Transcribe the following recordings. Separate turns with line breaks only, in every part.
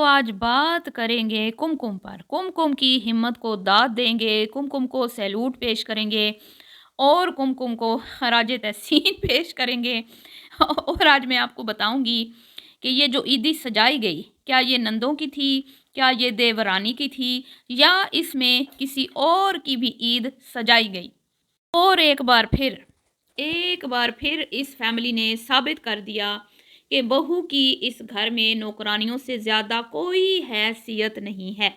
आज बात करेंगे कुमकुम पर। कुमकुम की हिम्मत को दाद देंगे, कुमकुम को सैल्यूट पेश करेंगे और कुमकुम को खराज तहसीन पेश करेंगे। और आज मैं आपको बताऊँगी कि ये जो ईदी सजाई गई, क्या ये नंदों की थी? क्या ये देवरानी की थी? या इसमें किसी और की भी ईद सजाई गई? और एक बार फिर इस फैमिली ने साबित कर दिया कि बहू की इस घर में नौकरानियों से ज़्यादा कोई हैसियत नहीं है।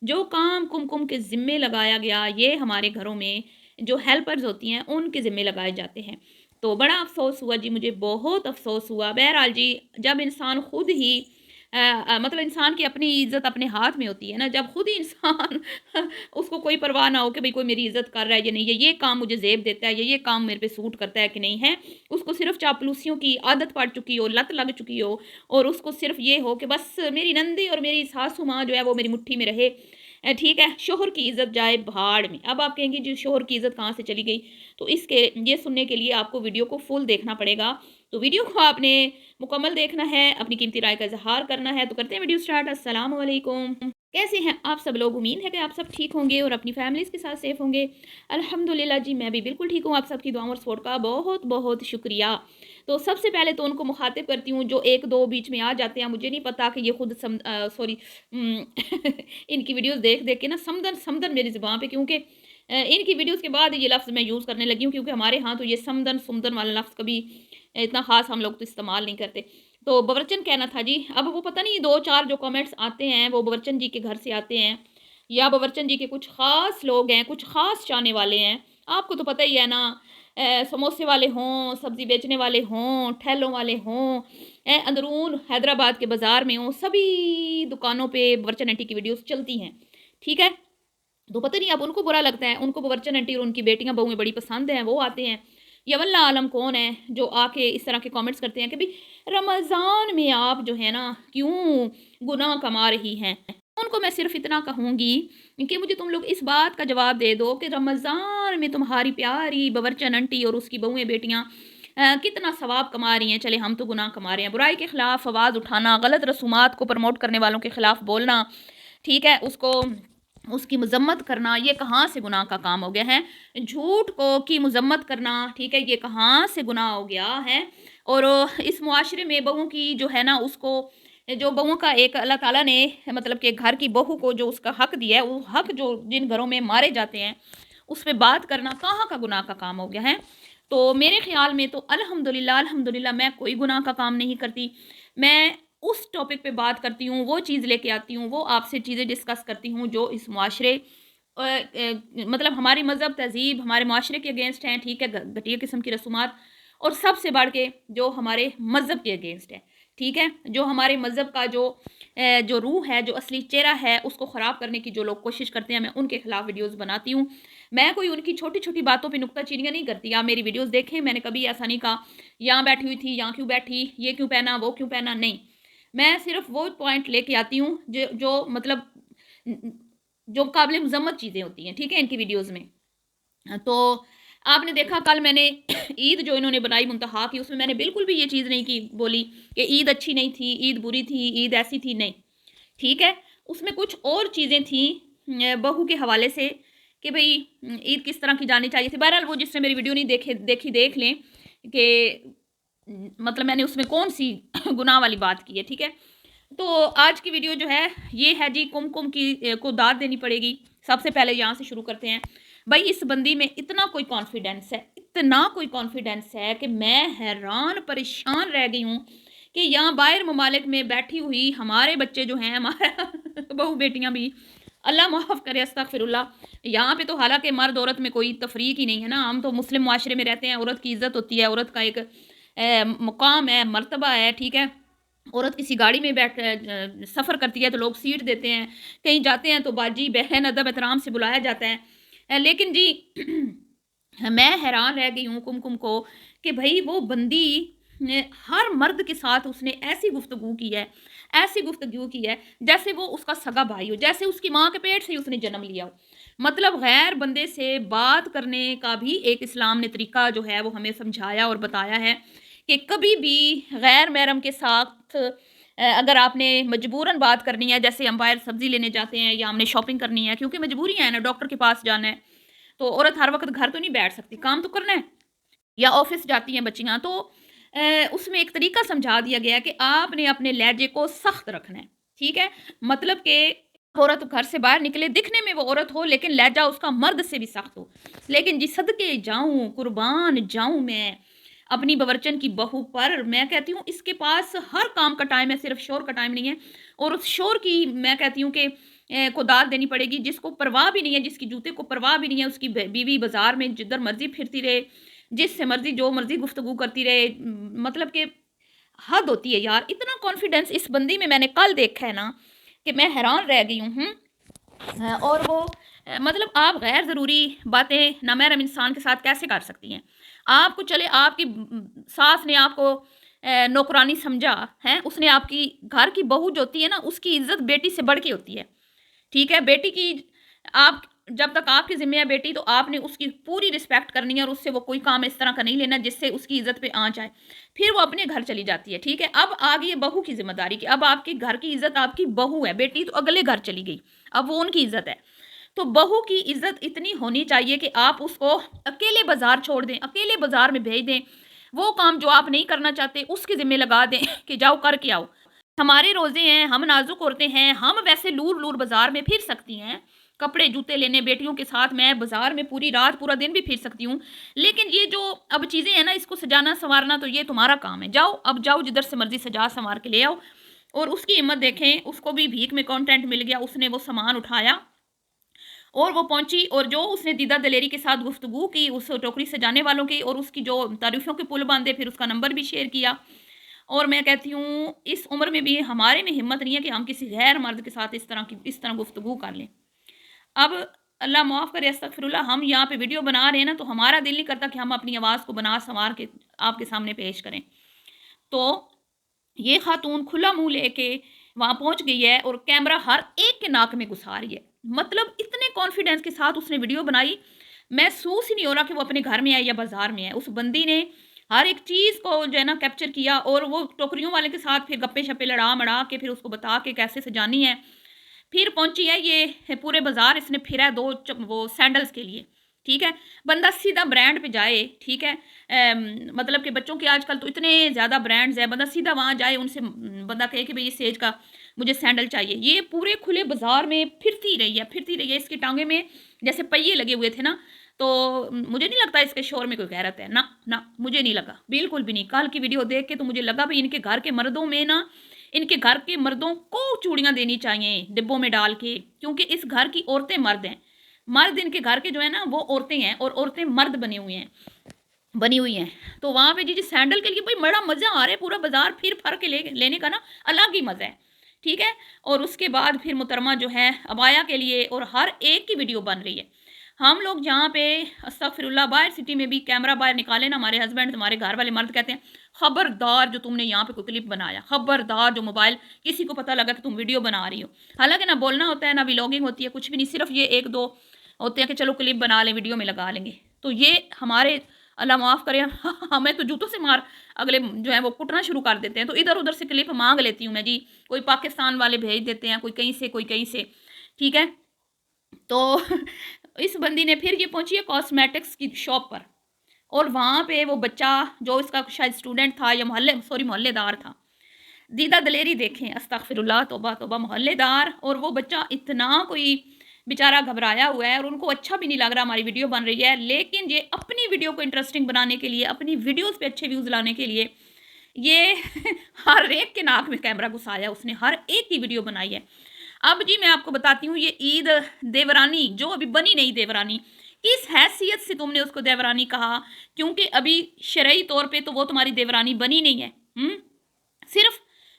जो काम कुमकुम के ज़िम्मे लगाया गया, ये हमारे घरों में जो हेल्पर्स होती हैं, उनके ज़िम्मे लगाए जाते हैं। तो बड़ा अफ़सोस हुआ जी, मुझे बहुत अफ़सोस हुआ। बहरहाल जी, जब इंसान खुद ही मतलब इंसान की अपनी इज़्ज़त अपने हाथ में होती है ना, जब खुद ही इंसान उसको कोई परवाह ना हो कि भई कोई मेरी इज़्ज़त कर रहा है या नहीं, ये काम मुझे ज़ेब देता है या ये काम मेरे पे सूट करता है कि नहीं है। उसको सिर्फ़ चापलूसियों की आदत पड़ चुकी हो, लत लग चुकी हो और उसको सिर्फ़ ये हो कि बस मेरी नंदी और मेरी सासू माँ जो है वो मेरी मुट्ठी में रहे। ठीक है, शोहर की इज़्ज़त जाए भाड़ में। अब आप कहेंगी जी शोहर की इज़्ज़त कहाँ से चली गई? तो इसके ये सुनने के लिए आपको वीडियो को फुल देखना पड़ेगा। तो वीडियो को आपने मुकम्मल देखना है, अपनी कीमती राय का इज़हार करना है। तो करते हैं वीडियो स्टार्ट। अस्सलाम वालेकुम। कैसे हैं आप सब लोग? उम्मीद है कि आप सब ठीक होंगे और अपनी फैमिलीज़ के साथ सेफ होंगे। अल्हम्दुलिल्लाह जी, मैं भी बिल्कुल ठीक हूँ। आप सबकी दुआओं और सपोर्ट का बहुत-बहुत शुक्रिया। तो सबसे पहले तो उनको मुखातिब करती हूँ जो 1-2 बीच में आ जाते हैं। मुझे नहीं पता कि ये खुद सॉरी उम, इनकी वीडियोज़ देख-देख के ना समदन समदन मेरी ज़ुबान पे, क्योंकि इनकी वीडियोज़ के बाद ये लफ्ज़ मैं यूज़ करने लगी हूँ, क्योंकि हमारे यहाँ तो ये समदन-सुमदन वाला लफ्ज़ कभी इतना ख़ास हम लोग तो इस्तेमाल नहीं करते। तो बवर्चन कहना था जी। अब वो पता नहीं 2-4 जो कमेंट्स आते हैं वो बवर्चन जी के घर से आते हैं या बवर्चन जी के कुछ ख़ास लोग हैं, कुछ ख़ास चाहने वाले हैं। आपको तो पता ही है ना, समोसे वाले हों, सब्ज़ी बेचने वाले हों, ठेलों वाले हों, अंदरून हैदराबाद के बाज़ार में हों, सभी दुकानों पे बवर्चन आंटी की वीडियोज़ चलती हैं। ठीक है? तो पता नहीं अब उनको बुरा लगता है, उनको बवर्चन आंटी और उनकी बेटियाँ बहुएँ बड़ी पसंद हैं, वो आते हैं। या वल्लाह आलम कौन है जो आके इस तरह के कमेंट्स करते हैं कि भई रमज़ान में आप जो है ना क्यों गुनाह कमा रही हैं। उनको मैं सिर्फ़ इतना कहूँगी कि मुझे तुम लोग इस बात का जवाब दे दो कि रमज़ान में तुम्हारी प्यारी बवर्चन आंटी और उसकी बहुएँ बेटियाँ कितना सवाब कमा रही हैं। चले हम तो गुनाह कमा रहे हैं। बुराई के खिलाफ आवाज़ उठाना, गलत रसूमात को प्रमोट करने वालों के खिलाफ बोलना, ठीक है? उसकी मज़म्मत करना, ये कहाँ से गुनाह का काम हो गया है? झूठ को की मज़म्मत करना, ठीक है? ये कहाँ से गुनाह हो गया है? और इस मुआशरे में बहू की जो है ना उसको जो बहुओं का एक अल्लाह ताला ने मतलब कि घर की बहू को जो उसका हक दिया है, वो हक जो जिन घरों में मारे जाते हैं, उस पे बात करना कहाँ का गुनाह का काम हो गया है? तो मेरे ख़्याल में तो अल्हम्दुलिल्लाह मैं कोई गुनाह का काम नहीं करती। मैं उस टॉपिक पे बात करती हूँ, वो चीज़ लेके आती हूँ, वो आपसे चीज़ें डिस्कस करती हूँ जो इस मुआशरे मतलब हमारी मज़हब तहज़ीब हमारे मुआशरे के अगेंस्ट हैं, ठीक है? घटिया किस्म की रसूमात और सबसे बढ़ के जो हमारे मज़हब के अगेंस्ट है, ठीक है? जो हमारे मज़हब का जो रूह है, जो असली चेहरा है, उसको ख़राब करने की जो लोग कोशिश करते हैं, मैं उनके खिलाफ वीडियोज़ बनाती हूँ। मैं कोई उनकी छोटी-छोटी बातों पे नुक्ताचीनियाँ नहीं करती। आप मेरी वीडियोज़ देखें, मैंने कभी ऐसा नहीं कहा, यहाँ बैठी हुई थी, यहाँ क्यों बैठी, ये क्यों पहना, वो क्यों पहना, नहीं। मैं सिर्फ़ वो पॉइंट लेके आती हूँ जो जो मतलब उम उम, जो काबिल मज़म्मत चीज़ें होती हैं, ठीक है? इनकी वीडियोज़ में। तो आपने देखा कल मैंने ईद जो इन्होंने बनाई मुंतहा की, उसमें मैंने बिल्कुल भी ये चीज़ नहीं की बोली कि ईद अच्छी नहीं थी, ईद बुरी थी, ईद ऐसी थी, नहीं। ठीक है? उसमें कुछ और चीज़ें थी बहू के हवाले से कि भई ईद किस तरह की जानी चाहिए थी। बहरहाल वो जिसने मेरी वीडियो नहीं देखी देख लें कि मतलब मैंने उसमें कौन-सी गुनाह वाली बात की है, ठीक है? तो आज की वीडियो जो है ये है जी कुमकुम की को दाद देनी पड़ेगी। सबसे पहले यहाँ से शुरू करते हैं। भई इस बंदी में इतना कोई कॉन्फिडेंस है कि मैं हैरान परेशान रह गई हूँ कि यहाँ बाहर ममालिक में बैठी हुई हमारे बच्चे जो हैं हमारा बहू-बेटियाँ भी अल्लाह माफ़ करे अस्तगफिरुल्लाह। यहाँ पे तो हालाँकि मर्द औरत में कोई तफ़रीक ही नहीं है ना, हम तो मुस्लिम मुआशरे में रहते हैं, औरत की इज़्ज़त होती है, औरत का एक मुक़ाम है, मर्तबा है, ठीक है? औरत किसी गाड़ी में सफ़र करती है तो लोग सीट देते हैं, कहीं जाते हैं तो बाजी, बहन, अदब एहतराम से बुलाया जाता है। लेकिन जी मैं हैरान रह गई हूँ कुमकुम को कि भई वो बंदी ने हर मर्द के साथ उसने ऐसी गुफ्तगू की है जैसे वो उसका सगा भाई हो, जैसे उसकी माँ के पेट से ही उसने जन्म लिया हो। मतलब गैर बंदे से बात करने का भी एक इस्लाम ने तरीका जो है वो हमें समझाया और बताया है कि कभी भी गैर महरम के साथ اگر آپ نے مجبوراً بات کرنی ہے، جیسے ہم باہر سبزی لینے جاتے ہیں یا ہم نے شاپنگ کرنی ہے کیونکہ مجبوری ہے نا، ڈاکٹر کے پاس جانا ہے، تو عورت ہر وقت گھر تو نہیں بیٹھ سکتی، کام تو کرنا ہے، یا آفس جاتی ہیں بچیاں تو اس میں ایک طریقہ سمجھا دیا گیا ہے کہ آپ نے اپنے لہجے کو سخت رکھنا ہے، ٹھیک ہے؟ مطلب کہ عورت گھر سے باہر نکلے، دکھنے میں وہ عورت ہو لیکن لہجہ اس کا مرد سے بھی سخت ہو، لیکن جی صدقے جاؤں قربان جاؤں میں اپنی باورچن کی بہو پر، میں کہتی ہوں اس کے پاس ہر کام کا ٹائم ہے، صرف شور کا ٹائم نہیں ہے، اور اس شور کی میں کہتی ہوں کہ کو داد دینی پڑے گی، جس کو پرواہ بھی نہیں ہے، جس کی جوتے کو پرواہ بھی نہیں ہے، اس کی بیوی بازار میں جدھر مرضی پھرتی رہے، جس سے مرضی جو مرضی گفتگو کرتی رہے، مطلب کہ حد ہوتی ہے یار، اتنا کانفیڈنس اس بندی میں نے کل دیکھا ہے نا کہ میں حیران رہ گئی ہوں اور وہ مطلب آپ غیر ضروری باتیں نامحرم انسان کے ساتھ کیسے کر سکتی ہیں؟ آپ کو چلے آپ کی ساس نے آپ کو نوکرانی سمجھا ہے، اس نے آپ کی گھر کی بہو جو ہوتی ہے نا، اس کی عزت بیٹی سے بڑھ کے ہوتی ہے، ٹھیک ہے؟ بیٹی کی آپ جب تک آپ کی ذمہ ہے بیٹی تو آپ نے اس کی پوری رسپیکٹ کرنی ہے، اور اس سے وہ کوئی کام اس طرح کا نہیں لینا جس سے اس کی عزت پہ آنچ آئے، پھر وہ اپنے گھر چلی جاتی ہے، ٹھیک ہے؟ اب آگئی ہے بہو کی ذمہ داری کہ اب آپ کے گھر کی عزت آپ کی بہو ہے، بیٹی تو اگلے گھر چلی گئی، اب وہ ان کی عزت ہے، تو بہو کی عزت اتنی ہونی چاہیے کہ آپ اس کو اکیلے بازار چھوڑ دیں، اکیلے بازار میں بھیج دیں، وہ کام جو آپ نہیں کرنا چاہتے اس کے ذمہ لگا دیں کہ جاؤ کر کے آؤ، ہمارے روزے ہیں، ہم نازک عورتیں ہیں، ہم ویسے لور لور بازار میں پھر سکتی ہیں، کپڑے جوتے لینے بیٹیوں کے ساتھ میں بازار میں پوری رات پورا دن بھی پھر سکتی ہوں، لیکن یہ جو اب چیزیں ہیں نا، اس کو سجانا سنوارنا تو یہ تمہارا کام ہے، جاؤ اب جاؤ جدھر سے مرضی سجا سنوار کے لے آؤ، اور اس کی ہمت دیکھیں، اس کو بھی بھیک میں کانٹینٹ مل گیا، اس نے وہ سامان اٹھایا اور وہ پہنچی، اور جو اس نے دیدہ دلیری کے ساتھ گفتگو کی اس ٹوکری سجانے والوں کی، اور اس کی جو تعریفوں کے پل باندھے، پھر اس کا نمبر بھی شیئر کیا، اور میں کہتی ہوں اس عمر میں بھی ہمارے میں ہمت نہیں ہے کہ ہم کسی غیر مرد کے ساتھ اس طرح گفتگو کر لیں۔ اب اللہ معاف کرے، استغفر اللہ، ہم یہاں پہ ویڈیو بنا رہے ہیں نا تو ہمارا دل نہیں کرتا کہ ہم اپنی آواز کو بنا سنوار کے آپ کے سامنے پیش کریں، تو یہ خاتون کھلا منہ لے کے وہاں پہنچ گئی ہے اور کیمرہ ہر ایک کے ناک میں گھسا رہی ہے، مطلب اتنے کانفیڈنس کے ساتھ اس نے ویڈیو بنائی، محسوس ہی نہیں ہو رہا کہ وہ اپنے گھر میں ہے یا بازار میں ہے، اس بندی نے ہر ایک چیز کو جو ہے نا کیپچر کیا، اور وہ ٹوکریوں والے کے ساتھ پھر گپے شپے لڑا مڑا کے پھر اس کو بتا کے کیسے سجانی ہے، پھر پہنچی ہے یہ پورے بازار اس نے پھرا ہے دو وہ سینڈلز کے لیے، ٹھیک ہے؟ بندہ سیدھا برانڈ پہ جائے، ٹھیک ہے؟ مطلب کہ بچوں کے آج کل تو اتنے زیادہ برانڈز ہیں، بندہ سیدھا وہاں جائے، ان سے بندہ کہے کہ بھئی اس ایج کا مجھے سینڈل چاہیے، یہ پورے کھلے بازار میں پھرتی رہی ہے، اس کی ٹانگیں میں جیسے پہیے لگے ہوئے تھے نا، تو مجھے نہیں لگتا اس کے شور میں کوئی غیرت ہے، نہ مجھے نہیں لگا، بالکل بھی نہیں، کل کی ویڈیو دیکھ کے تو مجھے لگا بھی ان کے گھر کے مردوں میں نا، ان کے گھر کے مردوں کو چوڑیاں دینی چاہیے ڈبوں میں ڈال کے، کیونکہ اس گھر کی عورتیں مرد ہیں، مرد ان کے گھر کے جو ہے نا وہ عورتیں ہیں، اور عورتیں مرد بنی ہوئی ہیں، تو وہاں پہ جی سینڈل کے لیے بھائی بڑا مزہ آ رہا ہے، پورا بازار پھر کے لینے کا نا الگ ہی مزہ ہے، ٹھیک ہے؟ اور اس کے بعد پھر محترمہ جو ہے عبایا کے لیے اور ہر ایک کی ویڈیو بن رہی ہے، ہم لوگ جہاں پہ استغفر اللہ باہر سٹی میں بھی کیمرہ باہر نکالے نا، ہمارے ہسبینڈ ہمارے گھر والے مرد کہتے ہیں خبردار جو تم نے یہاں پہ کوئی کلپ بنایا، خبردار جو موبائل کسی کو پتہ لگا کہ تم ویڈیو بنا رہی ہو، حالانکہ نہ بولنا ہوتا ہے نہ ولاگنگ ہوتی ہے، کچھ بھی نہیں، صرف یہ ایک دو ہوتے ہیں کہ چلو کلپ بنا لیں ویڈیو میں لگا لیں گے، تو یہ ہمارے اللہ معاف کرے ہمیں تو جوتوں سے مار اگلے جو ہے وہ کٹنا شروع کر دیتے ہیں، تو ادھر ادھر سے کلپ مانگ لیتی ہوں میں جی، کوئی پاکستان والے بھیج دیتے ہیں، کوئی کہیں سے، ٹھیک ہے؟ تو اس بندی نے پھر یہ پہنچی ہے کاسمیٹکس کی شاپ پر، اور وہاں پہ وہ بچہ جو اس کا شاید اسٹوڈنٹ تھا یا محلے دار تھا، دیدہ دلیری دیکھیں، استغفر اللہ، توبہ توبہ، محلے دار، اور وہ بچہ اتنا کوئی بیچارہ گھبرایا ہوا ہے، اور ان کو اچھا بھی نہیں لگ رہا ہماری ویڈیو بن رہی ہے، لیکن یہ اپنی ویڈیو کو انٹرسٹنگ بنانے کے لیے، اپنی ویڈیوز پہ اچھے ویوز لانے کے لیے یہ ہر ایک کے ناک میں کیمرہ گھسایا، اس نے ہر ایک کی ویڈیو بنائی ہے۔ اب جی میں آپ کو بتاتی ہوں، یہ عید دیورانی جو ابھی بنی نہیں دیورانی، کس حیثیت سے تم نے اس کو دیورانی کہا؟ کیونکہ ابھی شرعی طور پہ تو وہ تمہاری دیورانی بنی نہیں ہے، صرف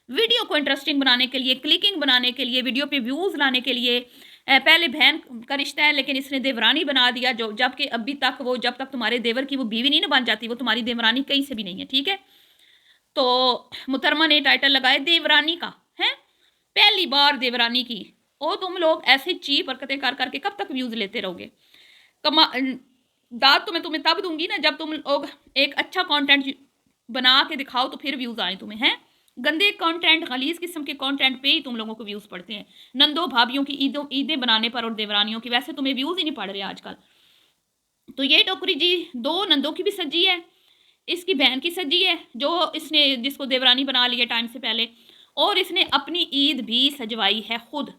ویڈیو کو انٹرسٹنگ بنانے کے لیے، کلکنگ بنانے کے لیے، ویڈیو پہ ویوز لانے کے لیے، پہلے بہن کا رشتہ ہے لیکن اس نے دیورانی بنا دیا، جب کہ ابھی تک وہ جب تک تمہارے دیور کی وہ بیوی نہیں نہ بن جاتی وہ تمہاری دیورانی کہیں سے بھی نہیں ہے، ٹھیک ہے؟ تو محترمہ نے ٹائٹل لگائے دیورانی کا ہے، پہلی بار دیورانی کی، اور تم لوگ ایسے چیپ حرکتیں کر کر کے کب تک ویوز لیتے رہو گے؟ داد تو میں تمہیں تب دوں گی نا جب تم لوگ ایک اچھا کانٹینٹ بنا کے دکھاؤ تو پھر ویوز آئیں تمہیں، ہیں؟ गंदे कंटेंट, गलीज किस्म के कंटेंट पे ही तुम लोगों को व्यूज़ पड़ते हैं। नंदों भाभीयों की ईदें बनाने पर और देवरानियों की, वैसे तुम्हें व्यूज़ ही नहीं पड़ रहे आजकल। तो ये टोकरी जी 2 नंदों की भी सजी है, इसकी बहन की सजी है, जो इसने जिसको देवरानी बना लिया टाइम से पहले, और इसने अपनी ईद भी सजवाई है खुद,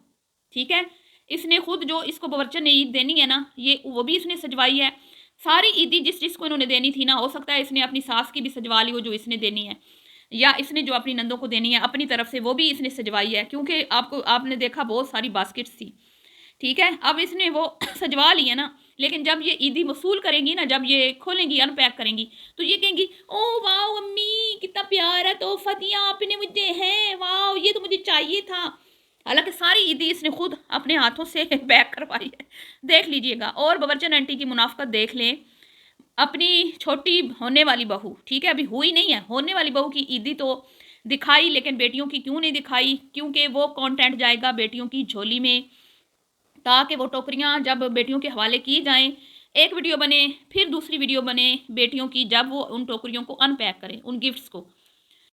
ठीक है? इसने खुद जो इसको बवर्चन ने ईद देनी है ना, ये वो भी इसने सजवाई है। सारी ईदी जिसको इन्होंने देनी थी ना, हो सकता है इसने अपनी सास की भी सजवा ली हो जो इसने देनी है, या इसने जो अपनी नंदों को देनी है अपनी तरफ से वो भी इसने सजवाई है, क्योंकि आपने देखा बहुत सारी बास्केट्स थी, ठीक है? अब इसने वो सजवा ली है ना, लेकिन जब ये ईदी वसूल करेंगी ना, जब ये खोलेंगी, अनपैक करेंगी, तो ये कहेंगी ओ वाह अम्मी कितना प्यारा तोहफा दिया आपने मुझे, है वाह ये तो मुझे चाहिए था। हालांकि सारी ईदी इसने खुद अपने हाथों से पैक करवाई है, देख लीजिएगा। और बबरचन आंटी की मुनाफकत देख लें, अपनी छोटी होने वाली बहू, ठीक है, अभी हुई नहीं है, होने वाली बहू की ईदी तो दिखाई, लेकिन बेटियों की क्यों नहीं दिखाई? क्योंकि वो कंटेंट जाएगा बेटियों की झोली में, ताकि वो टोकरियां जब बेटियों के हवाले की जाएं, एक वीडियो बने, फिर दूसरी वीडियो बने बेटियों की, जब वो उन टोकरियों को अनपैक करें, उन गिफ्ट्स को।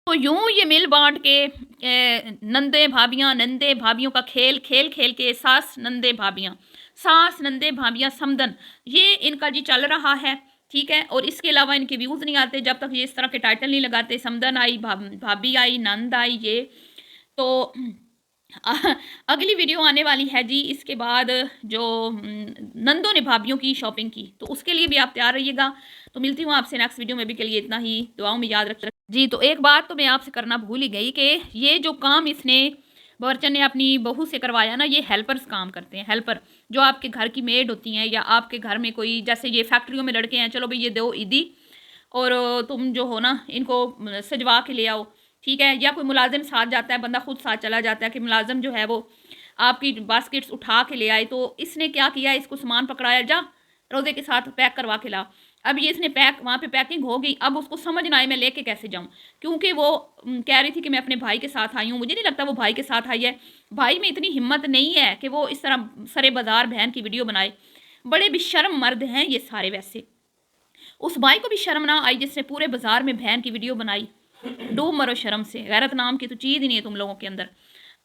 तो यूं ये मिल बांट के नंदे भाभियों का खेल खेल खेल के सास नंदे भाभियाँ समदन, ये इनका जी चल रहा है, ठीक है? और इसके अलावा इनके व्यूज़ नहीं आते जब तक ये इस तरह के टाइटल नहीं लगाते, समदन आई, भाभी आई, नंद आई, ये तो अगली वीडियो आने वाली है जी इसके बाद, जो नंदों ने भाभीयों की शॉपिंग की, तो उसके लिए भी आप तैयार रहिएगा। तो मिलती हूँ आपसे नेक्स्ट वीडियो में, भी के लिए इतना ही, दुआओं में याद रख जी। तो एक बात तो मैं आपसे करना भूल ही गई कि ये जो काम इसने बवर्चन ने अपनी बहू से करवाया ना, ये हेल्पर्स काम करते हैं, हेल्पर जो आपके घर की मेड होती हैं, या आपके घर में कोई, जैसे ये फैक्ट्रियों में लड़के हैं, चलो भाई ये दो ईदी और तुम जो हो ना इनको सजवा के ले आओ, ठीक है? या कोई मुलाजिम साथ जाता है, बंदा खुद साथ चला जाता है कि मुलाजिम जो है वो आपकी बास्केट्स उठा के ले आए, तो इसने क्या किया, इसको सामान पकड़ाया, जा रोज़े के साथ पैक करवा के ला। अब ये इसने पैक, वहाँ पे पैकिंग हो गई, अब उसको समझ ना आए मैं लेके कैसे जाऊँ, क्योंकि वो कह रही थी कि मैं अपने भाई के साथ आई हूँ। मुझे नहीं लगता वो भाई के साथ आई है, भाई में इतनी हिम्मत नहीं है कि वो इस तरह सरे बाजार बहन की वीडियो बनाए। बड़े बेशर्म मर्द हैं ये सारे। वैसे उस भाई को भी शर्म ना आई जिसने पूरे बाजार में बहन की वीडियो बनाई। डूब मरो शर्म से, गैरत नाम की तो चीज़ ही नहीं है तुम लोगों के अंदर।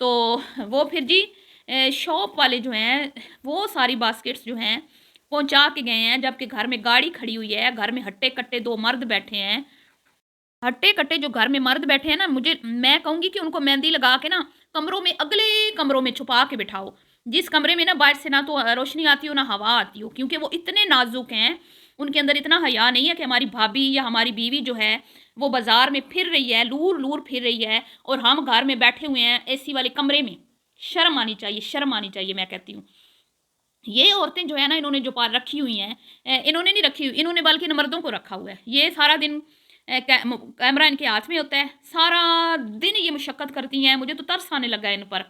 तो वो फिर जी शॉप वाले जो हैं वो सारी बास्केट्स जो हैं पहुंचा के गए हैं, जबकि घर में गाड़ी खड़ी हुई है, घर में हट्टे कट्टे 2 मर्द बैठे हैं, हट्टे कट्टे जो घर में मर्द बैठे हैं ना, मैं कहूँगी कि उनको मेहंदी लगा के ना कमरों में, अगले कमरों में छुपा के बिठाओ, जिस कमरे में ना बाहर से ना तो रोशनी आती हो ना हवा आती हो, क्योंकि वो इतने नाजुक हैं, उनके अंदर इतना हया नहीं है कि हमारी भाभी या हमारी बीवी जो है वो बाजार में फिर रही है, लूर लूर फिर रही है, और हम घर में बैठे हुए हैं एसी वाले कमरे में। शर्म आनी चाहिए, शर्म आनी चाहिए, मैं कहती हूँ। ये औरतें जो है ना, इन्होंने जो पाल रखी हुई हैं, इन्होंने नहीं रखी हुई, इन्होंने बल्कि इन मर्दों को रखा हुआ है। ये सारा दिन कैमरा इनके हाथ में होता है, सारा दिन ये मुशक्क़त करती हैं, मुझे तो तरस आने लगा है इन पर।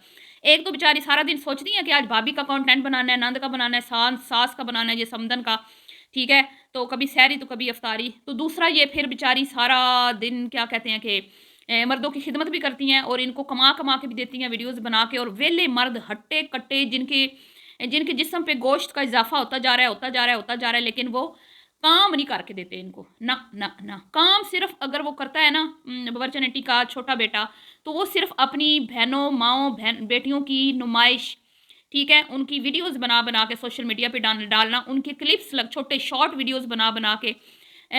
एक तो बेचारी सारा दिन सोचती हैं कि आज भाभी का कंटेंट बनाना है, नंद का बनाना है, सास का बनाना है, ये समदन का, ठीक है? तो कभी सहरी तो कभी अफ्तारी। तो दूसरा ये फिर बेचारी सारा दिन क्या कहते हैं कि मर्दों की खिदमत भी करती हैं और इनको कमा कमा के भी देती हैं वीडियोज़ बना के। और वेले मर्द हट्टे कट्टे जिनके जिनके जिस्म पे गोश्त का इजाफा होता जा रहा है, होता जा रहा है, होता जा रहा है, लेकिन वो काम नहीं करके देते इनको, ना ना ना। काम सिर्फ अगर वो करता है ना बबरचन आंटी का छोटा बेटा, तो वो सिर्फ अपनी बहनों माओ बेटियों की नुमाइश, ठीक है, उनकी वीडियोस बना बना के सोशल मीडिया पे डालना, उनके क्लिप्स छोटे शॉर्ट वीडियोस बना बना के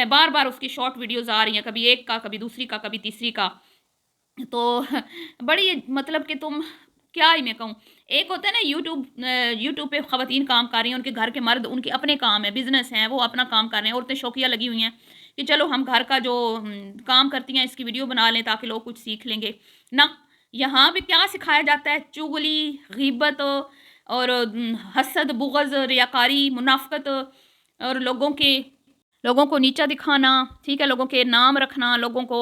बार बार उसकी शॉर्ट वीडियोस आ रही हैं, कभी एक का, कभी दूसरी का, कभी तीसरी का। तो बड़ी मतलब कि तुम क्या ही मैं कहूँ। एक होता है ना यूट्यूब पे ख़वातीन काम कर रही हैं, उनके घर के मर्द उनके अपने काम है, बिजनेस हैं, वो अपना काम कर रहे हैं, औरतें शौकिया लगी हुई हैं कि चलो हम घर का जो काम करती हैं इसकी वीडियो बना लें ताकि लोग कुछ सीख लेंगे ना। यहाँ पे क्या सिखाया जाता है? चुगली, गीबत और हसद, बुग़्ज़, रियाकारी, मुनाफ़क़त, और लोगों को नीचा दिखाना, ठीक है, लोगों के नाम रखना, लोगों को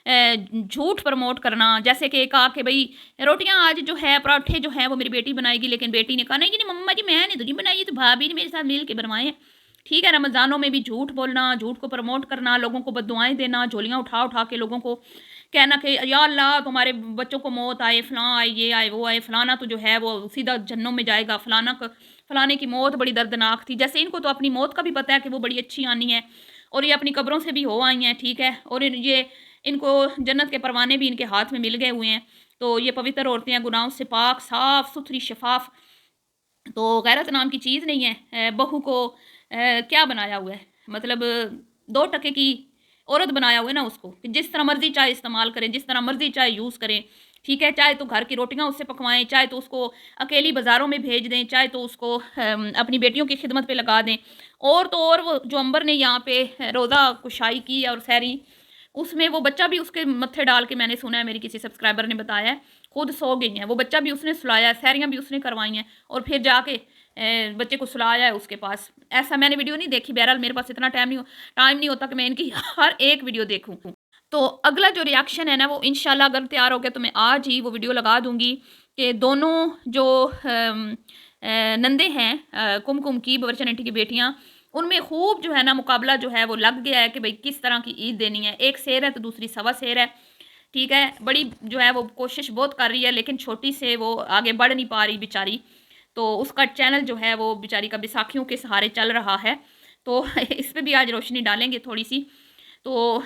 झूठ प्रमोट करना। जैसे कि कहा कि भाई रोटियां आज जो है, पराठे जो है वो मेरी बेटी बनाएगी, लेकिन बेटी ने कहा नहीं जी मम्मा जी मैंने तो नहीं बनाई, ये तो भाभी ने मेरे साथ मिल के बनवाए हैं, ठीक है। रमज़ानों में भी झूठ बोलना, झूठ को प्रमोट करना, लोगों को बद्दुआएं देना, झोलियाँ उठा उठा के लोगों को कहना कि या अल्लाह तुम्हारे बच्चों को मौत आए, फ़लाँ आए, ये आए, वो आए, फ़लाना तो जो है वो सीधा जन्नों में जाएगा, फ़लाने की मौत बड़ी दर्दनाक थी। जैसे इनको तो अपनी मौत का भी पता है कि वो बड़ी अच्छी आनी है, और ये अपनी कब्रों से भी हो आई हैं, ठीक है। और ये इनको जन्नत के परवाने भी इनके हाथ में मिल गए हुए हैं। तो ये पवित्र औरतें हैं, गुनाहों से पाक, साफ़ सुथरी, शफाफ। तो गैरत नाम की चीज़ नहीं है। बहू को क्या बनाया हुआ है, मतलब 2 टके की औरत बनाया हुआ है ना उसको, कि जिस तरह मर्ज़ी चाहे इस्तेमाल करें, जिस तरह मर्ज़ी चाहे यूज़ करें, ठीक है? चाहे तो घर की रोटियाँ उससे पकवाएँ, चाहे तो उसको अकेली बाज़ारों में भेज दें, चाहे तो उसको अपनी बेटियों की खिदमत पे लगा दें। और तो और वो जो अंबर ने यहाँ पे रोज़ा कुशाई की और सहरी, उसमें वो बच्चा भी उसके मत्थे डाल के, मैंने सुना है, मेरी किसी सब्सक्राइबर ने बताया है, खुद सो गई हैं। वो बच्चा भी उसने सुलाया है, सहरियाँ भी उसने करवाई हैं और फिर जाके बच्चे को सुलाया है उसके पास। ऐसा मैंने वीडियो नहीं देखी, बहरहाल मेरे पास इतना टाइम नहीं होता कि मैं इनकी हर एक वीडियो देखूँ। तो अगला जो रिएक्शन है ना, वो इंशाल्लाह अगर तैयार हो गया तो मैं आज ही वो वीडियो लगा दूँगी कि दोनों जो नंदे हैं कुमकुम की, बावर्ची आंटी की बेटियाँ, उनमें खूब जो है ना मुकाबला जो है वो लग गया है कि भई किस तरह की ईद देनी है। एक सेर है तो दूसरी सवा सेर है, ठीक है? बड़ी जो है वो कोशिश बहुत कर रही है, लेकिन छोटी से वो आगे बढ़ नहीं पा रही बेचारी। तो उसका चैनल जो है वो बेचारी का बैसाखियों के सहारे चल रहा है। तो इस पे भी आज रोशनी डालेंगे थोड़ी-सी। तो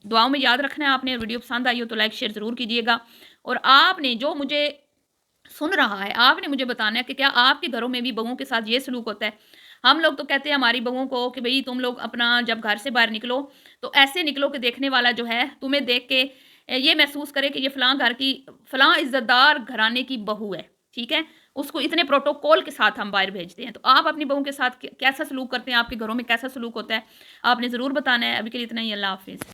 दुआओं में याद रखना है आपने। वीडियो पसंद आई हो तो लाइक शेयर ज़रूर कीजिएगा। और आपने जो मुझे सुन रहा है, आपने मुझे बताना है कि क्या आपके घरों में भी बहुओं के साथ ये सलूक होता है? हम लोग तो कहते हैं हमारी बहुओं को कि भई तुम लोग अपना जब घर से बाहर निकलो, तो ऐसे निकलो कि देखने वाला जो है तुम्हें देख के ये महसूस करे कि ये फलाँ घर की, फलाँ इज़्ज़तदार घराने की बहू है, ठीक है? उसको इतने प्रोटोकॉल के साथ हम बाहर भेजते हैं। तो आप अपनी बहू के साथ कैसा सलूक करते हैं? आपके घरों में कैसा सलूक होता है? आपने ज़रूर बताना है। अभी के लिए इतना ही। अल्लाह हाफ़िज़।